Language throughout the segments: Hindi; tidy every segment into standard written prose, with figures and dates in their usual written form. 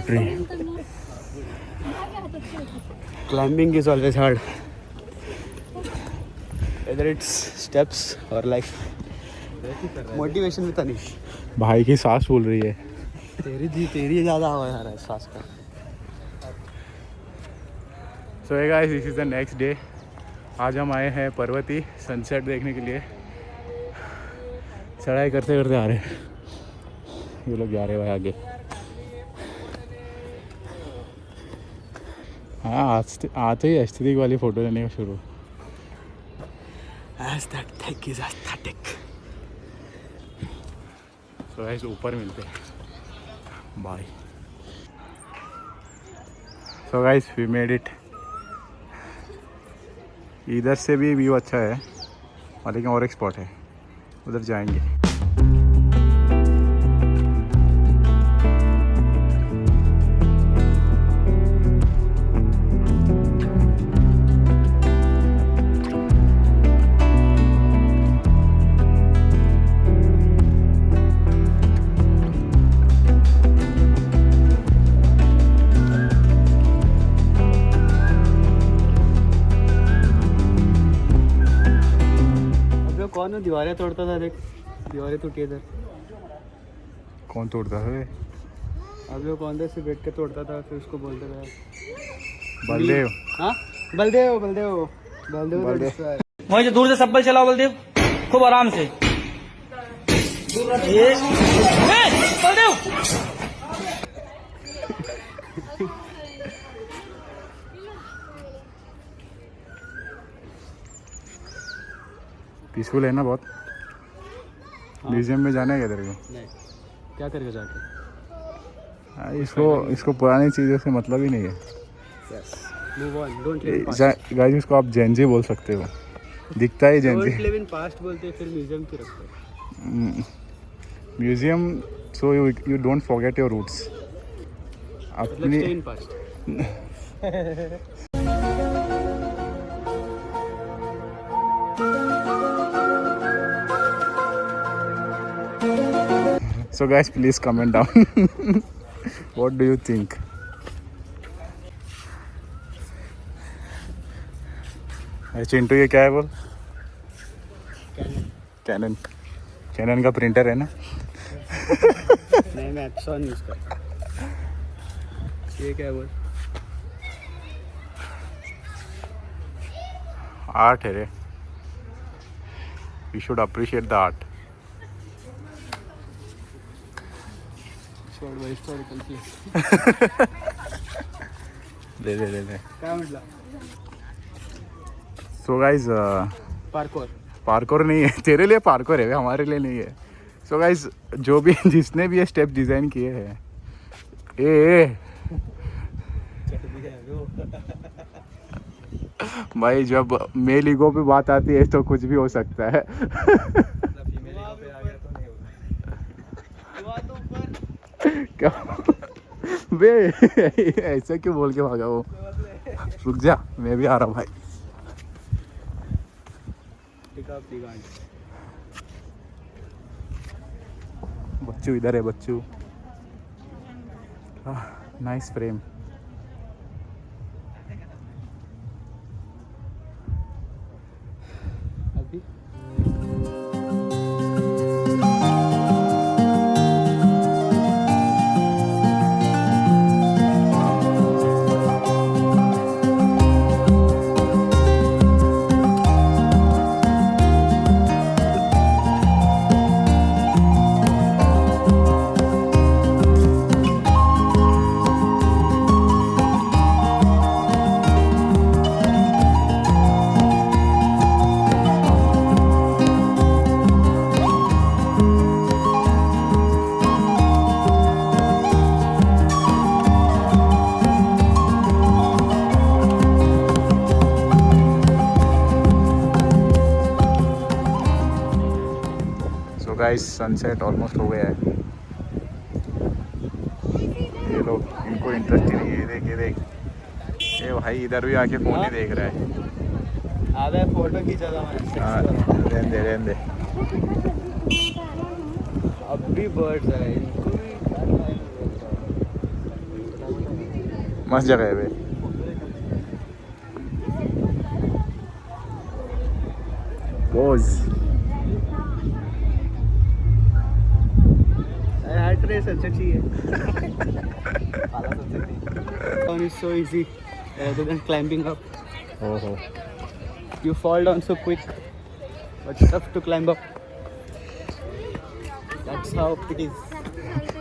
tree. Climbing is always hard, whether it's steps or like motivation with Anish. भाई की सांस फूल रही है. तेरी ज़्यादा आवाज़ आ रहा है सांस का. So hey guys, this is the next day. आज हम आए हैं पर्वती सनसेट देखने के लिए. चढ़ाई करते करते आ रहे हैं. ये लोग जा रहे हैं भाई आगे. हाँ आते ही एस्थेटिक वाली फ़ोटो लेने का शुरू. Aesthetic is aesthetic. So guys ऊपर मिलते हैं. Bye. So guys we made it. इधर से भी व्यू अच्छा है और लेकिन और एक स्पॉट है, उधर जाएंगे. कौन दीवारें तोड़ता था? देख दीवारें टूटी इधर. कौन तोड़ता है? अब लोग कौन से बैठ के तोड़ता था, फिर उसको बोलते थे बलदेव. हाँ बलदेव. वहीं दूर से सब्बल चलाओ बलदेव, खूब आराम से. बलदेव पीसफुल है ना बहुत. म्यूजियम में जाना है क्या तेरे को? नहीं, क्या करेगा जाके? इसको पुरानी चीज़ों से मतलब ही नहीं है. Move on, don't live in past. Guys इसको आप जेनजी बोल सकते हो. दिखता है Gen Z. Don't live in past बोलते हैं, फिर म्यूजियम क्यों रखते हैं? Museum so you don't forget your roots. अपनी Stay in past. So guys please comment down. What do you think? Chintu ये क्या है बोल? कैनन का प्रिंटर है ना? नहीं, मैं एक्सॉन यूज करता हूँ. ये क्या है बोल? आर्ट है रे. We should appreciate the art. Historical place. ले काय म्हटलं? सो गाइज पार्कोर नहीं है. तेरे लिए पार्कोर है, हमारे लिए नहीं है. सो गाइज जिसने भी ये स्टेप डिज़ाइन किए हैं, भाई जब मेल ईगो पे बात आती है तो कुछ भी हो सकता है. क्या बे ऐसा क्यों बोल के भागा वो? रुक जा, मैं भी आ रहा हूँ भाई. बच्चू इधर है. बच्चू नाइस फ्रेम. अभी गाइस सनसेट ऑलमोस्ट हो गया है. ये लोग इनको इंटरेस्ट ही नहीं है. ये देख ये भाई इधर भी आके फोन ही देख रहा है. अबे फोटो खींचा था मैंने. रहने दे. अब भी बर्ड्स है, इनको भी मस्त जगह है भाई। पोज हार्ट रेस अच्छा चाहिए। Down is so easy rather than climbing up. ओहो You fall down so quick, but it's tough to climb up. That's how it is.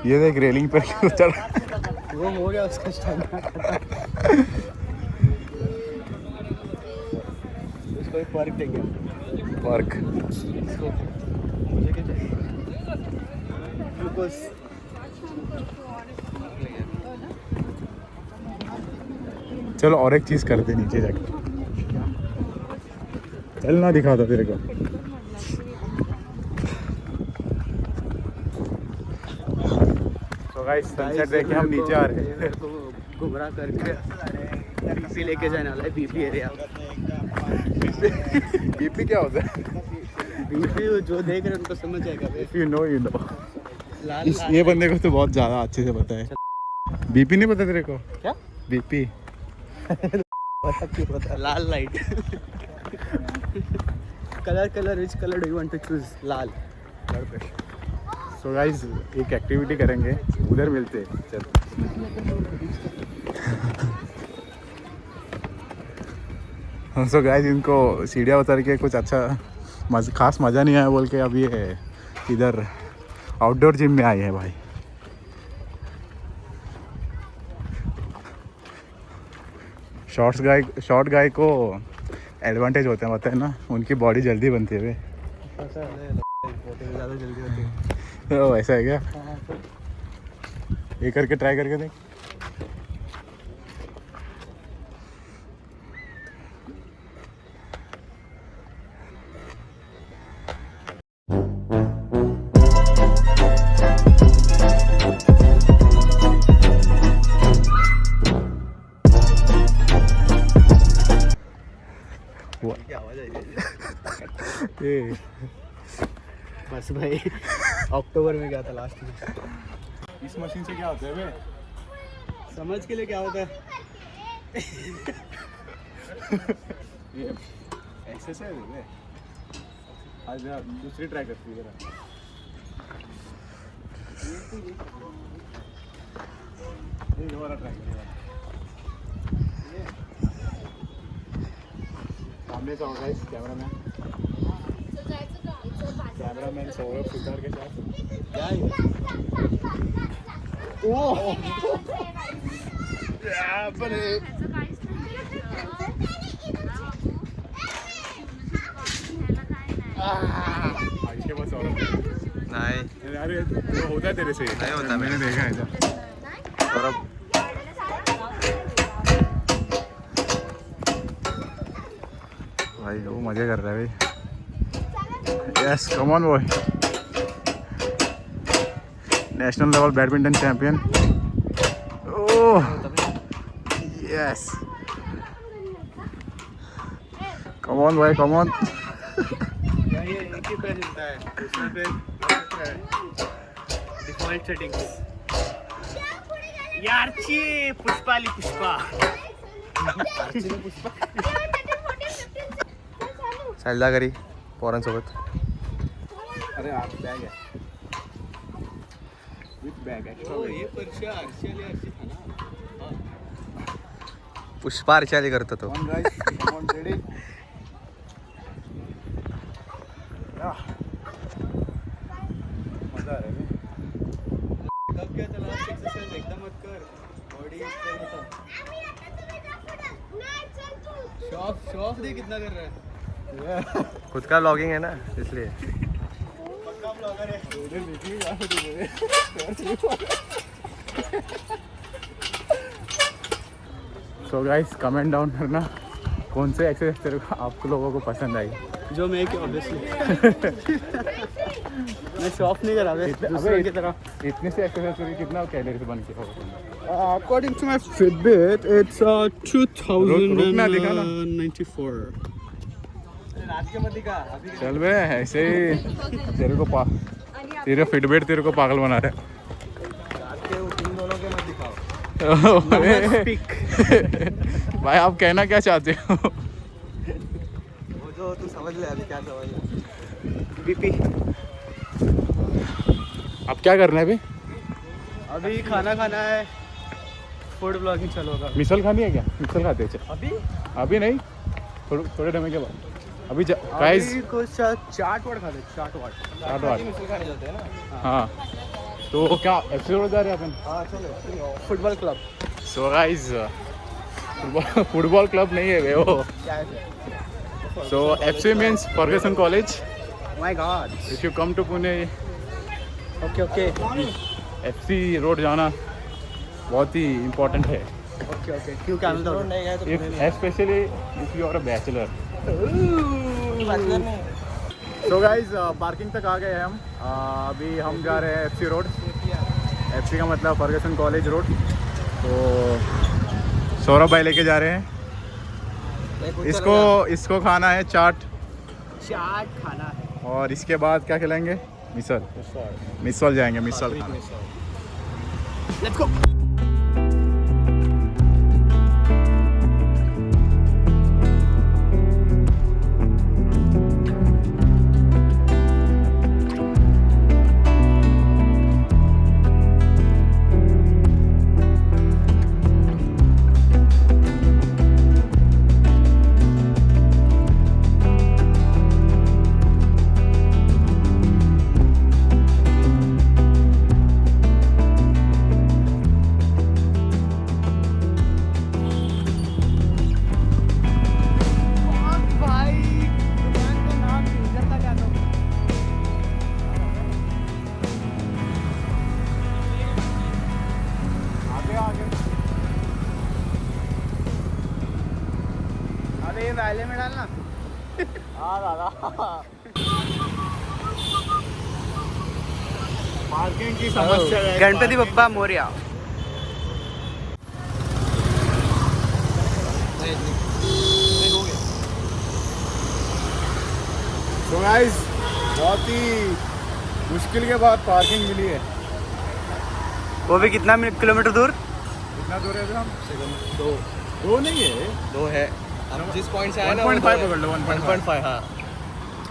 ये देख रेलिंग पर उतर। वो हो गया उसका स्टैमिना। उसको एक पार्क दे गया। पार्क मुझे क्या चाहिए? ग्लूकोज। चलो और एक चीज करते नीचे जाकर। चल ना दिखा दो तेरे को। तो गाइस सनसेट देख के हम नीचे आ रहे हैं। तो गुमराह करके बीपी लेके जाने वाला है। BP area. बीपी क्या होता है? बीपी जो देख रहे हैं उनको समझ आएगा। If you know you know. लाल ये बंदे को तो बहुत ज्यादा अच्छे से पता है। बीपी नहीं पता तेरे को? क्या? बीपी पता क्यों पता? लाल light. Colour which colour do you want to choose? लाल। सो गाइस एक एक्टिविटी करेंगे, उधर मिलते हैं। चल सो गाइस इनको सीढ़ियाँ उतर के कुछ अच्छा खास मज़ा नहीं आया बोल के अब ये इधर आउटडोर जिम में आए हैं भाई। शॉर्ट गाय को एडवांटेज होता है पता है ना, उनकी बॉडी जल्दी बनती है वे। ज़्यादा जल्दी होती है। तो ऐसा है क्या? ये करके ट्राई करके देख। क्या आवाज़ आई? बस भाई अक्टूबर में गया था लास्ट में। इस मशीन से क्या होता है बे? समझ के लिए क्या होता है? ये एक्सरसाइज है बे। आज दूसरी ट्राई करती है जरा। ये वाला ट्राई करेगा। सामने से होगा इस कैमरामैन सौरभ सुतार के साथ। क्या है? ओह इसके बाद सौरभ नहीं अरे वो होता है तेरे से? नहीं होता। मैंने देखा है इधर। सौरभ भाई वो मजे कर रहा है भाई। Yes come on boy. National level badminton champion. Oh yes come on boy come on. ये एक ही पैर हिलता है, दूसरा पैर डिफॉल्ट सेटिंग्स। यारची पुष्पाली पुष्पा। सायदा घरी पोरांसोबत। अरे आप बैग है विथ बैग है। ये परीक्षा अर्शी था ना। पुष्पा अर्शी करतो तो। On guys on ready. मजा आ रहा है। कब क्या चला एक्सरसाइज एकदम मत कर, बॉडी स्ट्रेन होता। शॉफ दे कितना कर रहा है। खुद का व्लॉगिंग है ना इसलिए। पक्का व्लॉगर है। उधर देखिए सो गाइस कमेंट डाउन करना कौन से एक्सरसाइज तेरे को आप लोगों को पसंद आई। जो मैं कि ऑब्वियसली मैं शॉफ नहीं करा दूसरे की तरह। इतने से एक्सरसाइज करके कितना कैलोरीज बन के होगा? According to my Fitbit it's 2094। चल बे ऐसे ही तेरे को तेरे फिटबिट तेरे को पागल बना रहा है। दोनों के मत दिखाओ। भाई आप कहना क्या चाहते हो? वो जो तू समझ ले अभी क्या समझ ले। बीपी। अब क्या करना है अभी? अभी खाना खाना है, फूड ब्लॉगिंग चालू होगा। मिसल खानी है क्या? मिसल खाते हैं? अभी अभी नहीं, थोड़े टाइम के बाद। अभी गाइस अभी कुछ चाट वाट खा ले, चाट वाट। चाट वाट। मिसल खाने जाते हैं ना। हाँ तो क्या एफसी रोड जा रहे हैं अपन? हाँ चलो, football club. So guys football club नहीं है वो। क्या है? So FC means Fergusson college. My god. If you come to Pune, okay okay FC road जाना बहुत ही इम्पोर्टेंट है। Okay okay. क्यों क्या मिलता है? नहीं गए तो if specially if you are a bachelor. तो गाइस पार्किंग तक आ गए हैं हम। अभी हम जा रहे हैं एफसी रोड। एफसी का मतलब फर्गसन कॉलेज रोड। तो सौरभ भाई लेके जा रहे हैं। इसको खाना है चाट खाना है। और इसके बाद क्या खिलाएंगे? मिसल जाएंगे, मिसल खाने। Let's go. पहले में डालना। हाँ दादा। पार्किंग की समस्या है। गणपति बप्पा मोरिया। तो गाइस बहुत ही मुश्किल के बाद पार्किंग मिली है। वो भी कितना किलोमीटर दूर? कितना दूर है हम? दो नहीं है, 2 है। अब जिस पॉइंट से आया ना 1.5 पकड़ लो। 1.5। हाँ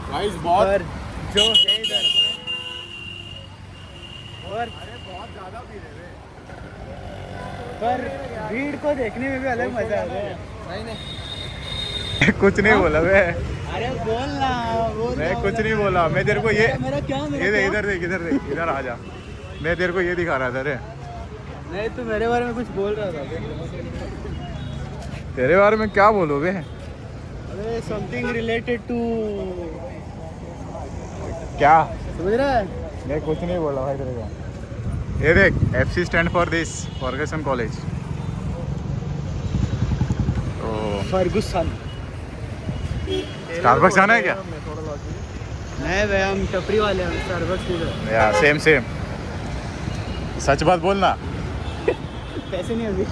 गाइस बहुत जो है इधर और बहुत ज़्यादा भीड़ है। पर भीड़ को देखने में भी अलग मजा आता है। नहीं कुछ नहीं बोला मैं। अरे बोल ना। मैं कुछ नहीं बोला। मैं तेरे को ये मेरा क्या इधर देख इधर आ जा। मैं तेरे को ये दिखा रहा था रे। नहीं तू मेरे बारे में कुछ बोल रहा था। तेरे बारे में क्या बोलोगे? अरे समथिंग रिलेटेड टू क्या समझ रहा है? मैं कुछ नहीं बोला भाई तेरे को। ये देख FC stand for this Fergusson college. तो फर्गुसन। स्टारबक्स जाना है क्या? नहीं भाई हम टपरी वाले हैं, स्टारबक्स इधर। या सेम सच बात बोलना। पैसे नहीं अभी।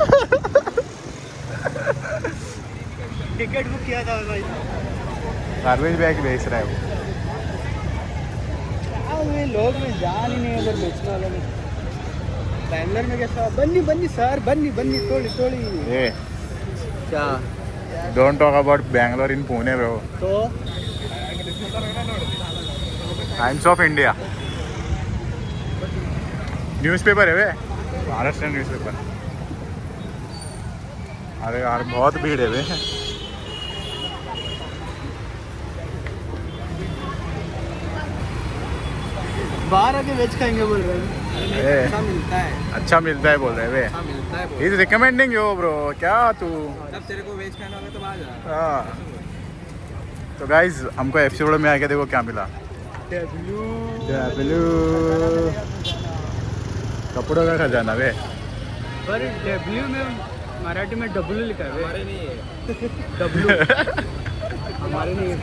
टिकट बुक किया था भाई। गार्बेज बैग बेच रहा है वो। क्या लोग में जान ही नहीं है उधर बेचने वालों में। बैंगलोर में कैसा बन्नी सर बन्नी तोड़ी। ये क्या? Don't talk about Bangalore in Pune bro. तो टाइम्स ऑफ इंडिया न्यूज़पेपर है वे, महाराष्ट्र न्यूज़पेपर। अरे यार बहुत भीड़ है वे। बाहर आके वेज खाएंगे बोल रहे हैं। अच्छा मिलता है। अच्छा मिलता है बोल रहे वे। अच्छा मिलता है। Is recommending you bro. क्या तू? जब तेरे को वेज खाना होगा तो आ जा। हाँ तो गाइज हमको FC रोड में आके देखो क्या मिला। डब्ल्यू कपड़ों का खजाना वे। पर डब्ल्यू में मराठी में डब्ल्यू लिखा है। हमारे नहीं है डब्ल्यू। हमारे नहीं है।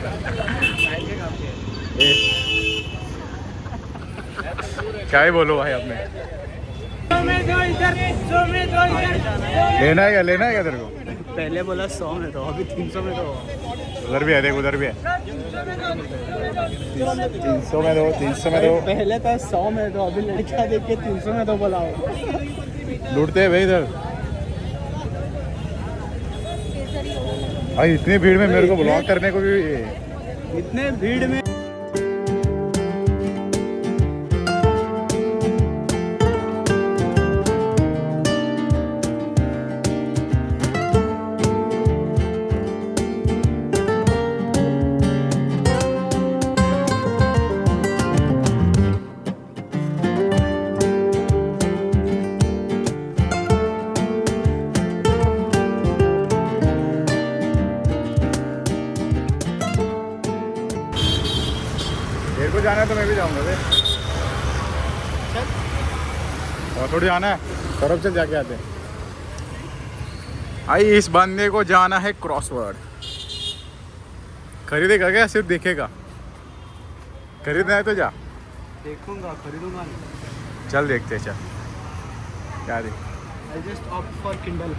क्या ही बोलो भाई आपने। लेना है क्या तेरे को? पहले बोला 100 में तो अभी 300 में तो। उधर भी है देख, उधर भी है। 300 में दो, 300 में दो। पहले था 100 में तो अभी लड़कियां देख के 300 में तो बोला। लूटते हैं भाई इधर। भाई इतनी भीड़ में मेरे को ब्लॉग करने को भी इतने भीड़ में मेरे को जाना है तो मैं भी जाऊंगा बे। और थोड़ी जाना है सौरभ चल जाके आते हैं। भाई इस बंदे को जाना है क्रॉसवर्ड। खरीदेगा क्या सिर्फ देखेगा? खरीदना है तो जा। देखूंगा, खरीदूंगा। चल देखते चल क्या देख। I just opt for Kindle.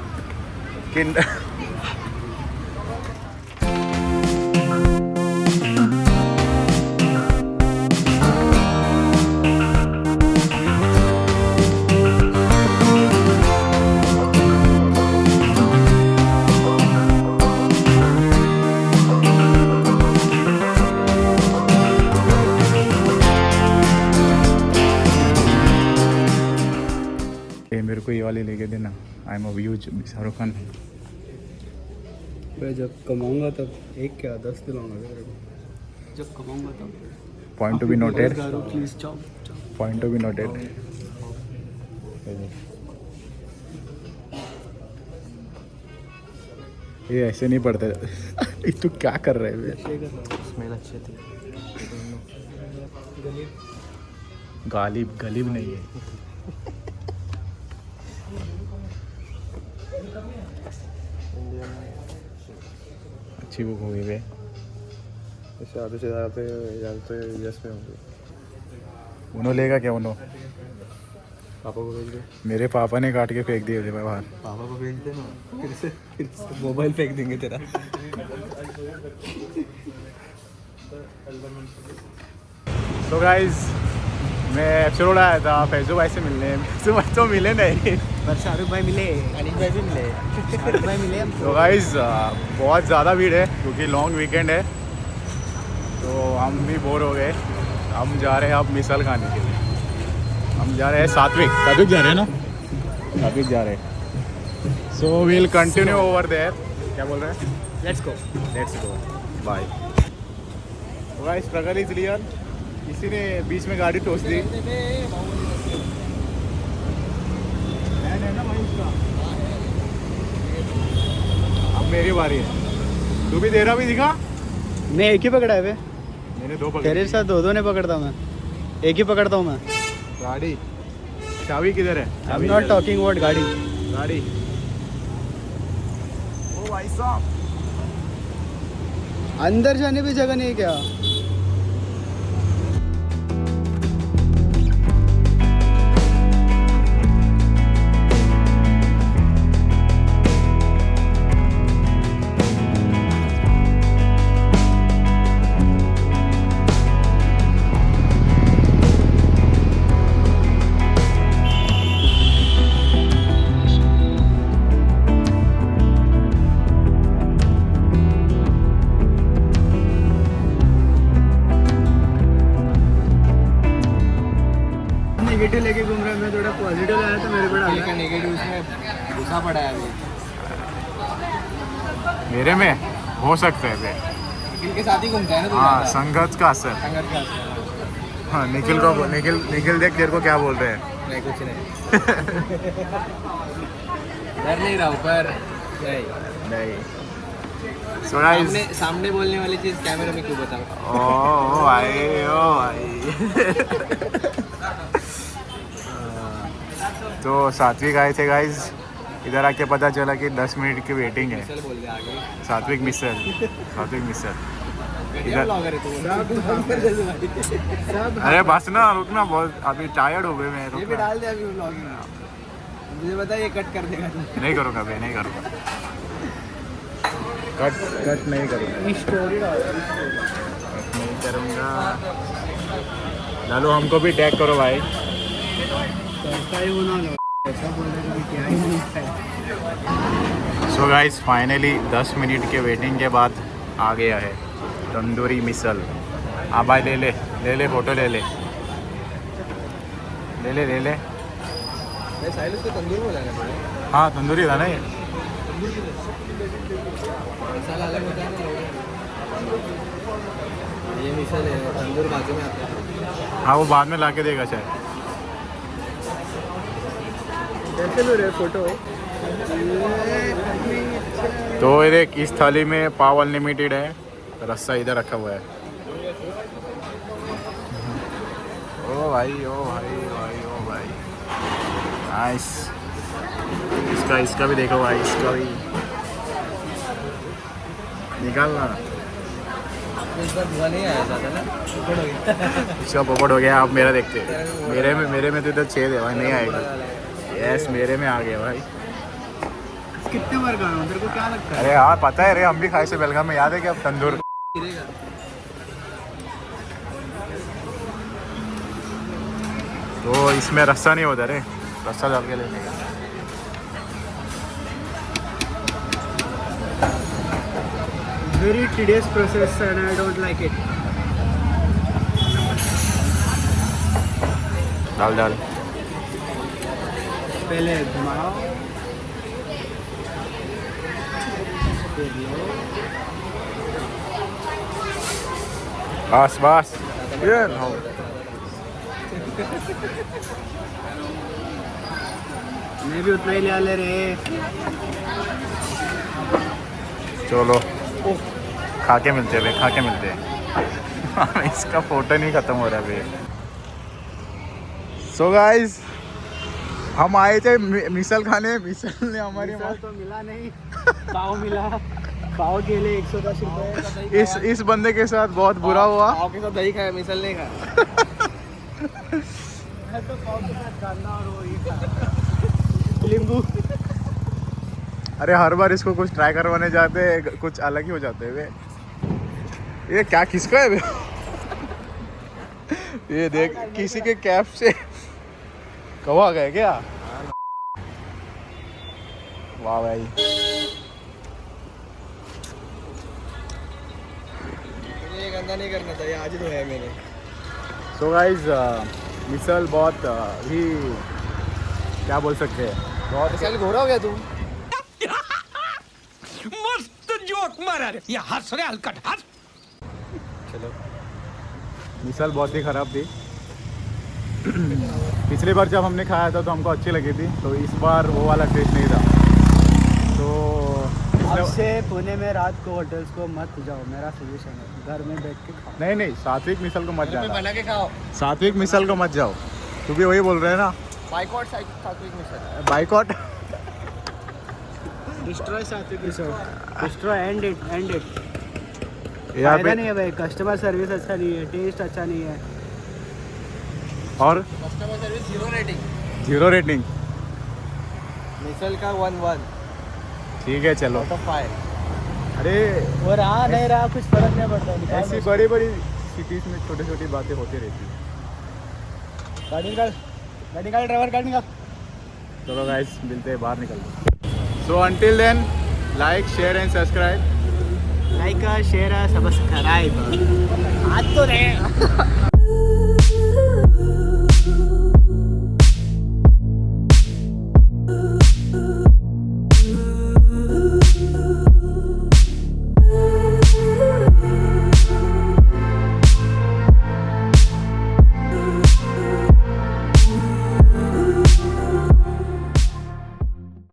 मेरे को ये वाली लेके देना। I am a huge Shahrukh Khan. मैं जब कमाऊंगा तब एक क्या 10 दिलाऊंगा तेरे को। जब कमाऊंगा तब। Point to be noted. Please ciao. Point to be noted. ये ऐसे नहीं पढ़ते। तू क्या कर रहा है? स्मेल अच्छी थी। गालिब गलीब नहीं है। अच्छी बुक होगी बे। इससे आधे से ज़्यादा जानते यस में होंगे। उन्हों लेगा क्या? उन्हों पापा को भेज दे। मेरे पापा ने काट के फेंक दिए थे बाहर। पापा को भेज दे ना, फिर से मोबाइल फेंक देंगे तेरा। तो गाइज मैं एफसी रोड आया था फैजू भाई से मिलने। फैजू भाई तो मिले नहीं पर शाहरुख भाई मिले, अनिल भाई भी मिले। शाहरुख भाई मिले। तो गाइज बहुत ज़्यादा भीड़ है क्योंकि लॉन्ग वीकेंड है। तो हम भी बोर हो गए। हम जा रहे हैं अब मिसल खाने के लिए। हम जा रहे हैं सात्विक जा रहे हैं ना? सात्विक जा रहे हैं। So we'll continue over there. क्या बोल रहे हैं? Let's go. बाय। तो गाइस स्ट्रगल इज रियल। किसी ने बीच में गाड़ी टोस दी। अब मेरी बारी है। तू भी तेरा भी दिखा। मैं एक ही पकड़ा है बे। मैंने दो पकड़े। तेरे साथ दो नहीं पकड़ता मैं, एक ही पकड़ता हूँ मैं। गाड़ी चाबी किधर है? I am not talking about गाड़ी। गाड़ी। ओ भाई साहब अंदर जाने भी जगह नहीं है क्या? नेगेटिव लेके घूम रहा है, मैं थोड़ा पॉजिटिव लाया तो मेरे को डाल का नेगेटिव उसमें घुसा पड़ा है अभी। मेरे में हो सकता है बे। निखिल के साथ ही घूमता है ना तू? हाँ संगत का असर। संगत का असर। हाँ निखिल को निखिल देख तेरे को क्या बोल रहे हैं? नहीं कुछ नहीं। डर नहीं रहा ऊपर नहीं। So guys, सामने बोलने वाली चीज कैमरे में क्यों बताऊं? ओ भाई तो सात्विक आए थे गाइज। इधर आके पता चला कि 10 मिनट की वेटिंग है। चल बोल दे आगे। सात्विक मिसल इधर। अरे बस ना रुकना, बहुत अभी टायर्ड हो गए मैं। ये भी डाल दे अभी व्लॉगिंग में। मुझे बता ये कट कर देगा तू? नहीं करूँगा भाई, नहीं करूँगा। कट नहीं करूँगा। स्टोरी डाल। कट नहीं करूँगा। डालो हमको भी टैग करो भाई। ऐसा ही होना ऐसा बोल रहे क्या ही नहीं है। सो गाइस फाइनली 10 मिनट के वेटिंग के बाद आ गया है तंदूरी मिसल। हाँ भाई ले ले फोटो ले ले साहिल उसको तंदूर बोला ना हाँ तंदूरी था ना ये। मसाला अलग होता है ना, ये मिसल है, तंदूर बाजू में आता है। हाँ वो बाद में ला के देगा शायद। कैसे लो रहे फोटो? तो ये देख इस थाली में पाव अनलिमिटेड है, रस्सा इधर रखा हुआ है। ओ भाई नाइस। इसका भी देखो भाई, इसका भी निकालना। इस बार धुआं नहीं आया ज़्यादा ना, ऊपर हो गया। इसका पोपट हो गया। आप मेरा देखते मेरे में तो इधर छेद है भाई, नहीं आएगा। यस मेरे में आ गया भाई। कितने बार खाना तेरे को क्या लगता है? अरे हाँ पता है रे, हम भी खाए से बेलगाम में, याद है क्या तंदूर। तो इसमें रस्सा नहीं होता रे, रस्सा डाल के लेने का। Very tedious process and I don't like it. डाल पहले घुमाओ, फिर लो। बस ये नो। मैं भी उतना ही ले रहे। चलो खा के मिलते हैं। इसका फोटो नहीं ख़त्म हो रहा है। सो गाइस हम आए थे मिसल खाने, मिसल ने हमारी मिसल तो मिला नहीं, पाव मिला। पाव के लिए 110 रुपये। इस बंदे के साथ बहुत बुरा हुआ। पाव के साथ दही खाया, मिसल नहीं खाया। मैं तो पाव के साथ कांदा और वो ये खाया, नींबू। अरे हर बार इसको कुछ ट्राई करवाने जाते कुछ अलग ही हो जाते हैं वे। ये क्या किसका है बे? ये देख किसी के कैप से कौवा गए क्या? वाह भाई। मुझे ये गंदा नहीं करना था, ये आज ही तो है मैंने। सो गाइस मिसल बहुत ही क्या बोल सकते हैं, बहुत मिसल घोरा हो गया तू। मस्त जोक मारा रे, ये हंस रहे हलकट हंस। चलो मिसल बहुत ही ख़राब थी। पिछली बार जब हमने खाया था तो हमको अच्छी लगी थी, तो इस बार वो वाला टेस्ट नहीं था। तो अब से पुणे में रात को होटल्स को मत जाओ, मेरा सजेशन है, घर में बैठ के खाओ। नहीं सात्विक मिसल को मत जाना, बना के खाओ। सात्विक मिसल को मत जाओ। तू भी वही बोल रहे हैं ना, बाइकआउट सात्विक मिसल। बाइकआउट। डिस्ट्रॉय सात्विक मिसल, डिस्ट्रॉय एंड इट यहाँ फायदा पे नहीं है भाई, कस्टमर सर्विस अच्छा नहीं है, टेस्ट अच्छा नहीं है। और कस्टमर सर्विस 0 रेटिंग। 0 रेटिंग। मिसल का 1 ठीक है चलो। Out of 5। अरे वो रहा नहीं रहा कुछ फर्क नहीं पड़ता। ऐसी बड़ी बड़ी सिटीज में छोटी छोटी बातें होती रहती है। गाड़ी निकाल ड्राइवर, गाड़ी निकाल। चलो गाइस मिलते हैं, बाहर निकलते। So until then like share and subscribe. Like share subscribe. आज तो रहे